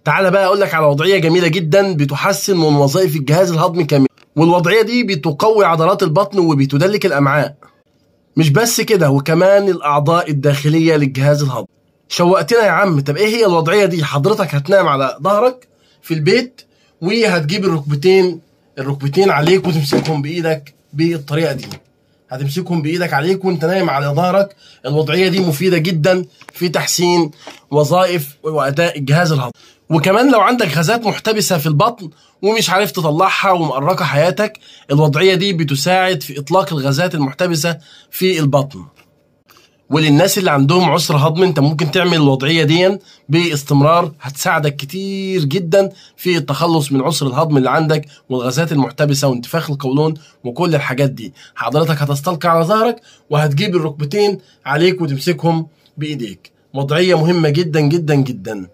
تعالى بقى اقول لك على وضعيه جميله جدا بتحسن من وظائف الجهاز الهضمي كامل، والوضعيه دي بتقوي عضلات البطن وبتدلك الامعاء. مش بس كده، وكمان الاعضاء الداخليه للجهاز الهضمي. شوقتنا يا عم. طب ايه هي الوضعيه دي؟ حضرتك هتنام على ظهرك في البيت، وهتجيب الركبتين عليك وتمسكهم بايدك بالطريقه دي. هتمسكهم بايدك عليك وانت نايم على ظهرك. الوضعيه دي مفيده جدا في تحسين وظائف واداء الجهاز الهضمي. وكمان لو عندك غازات محتبسه في البطن ومش عارف تطلعها ومقرقه حياتك، الوضعيه دي بتساعد في اطلاق الغازات المحتبسه في البطن. وللناس اللي عندهم عسر هضمي انت ممكن تعمل الوضعيه دي باستمرار، هتساعدك كتير جدا في التخلص من عسر الهضم اللي عندك والغازات المحتبسه وانتفاخ القولون وكل الحاجات دي. حضرتك هتستلقي على ظهرك وهتجيب الركبتين عليك وتمسكهم بايديك. وضعيه مهمه جدا جدا جدا.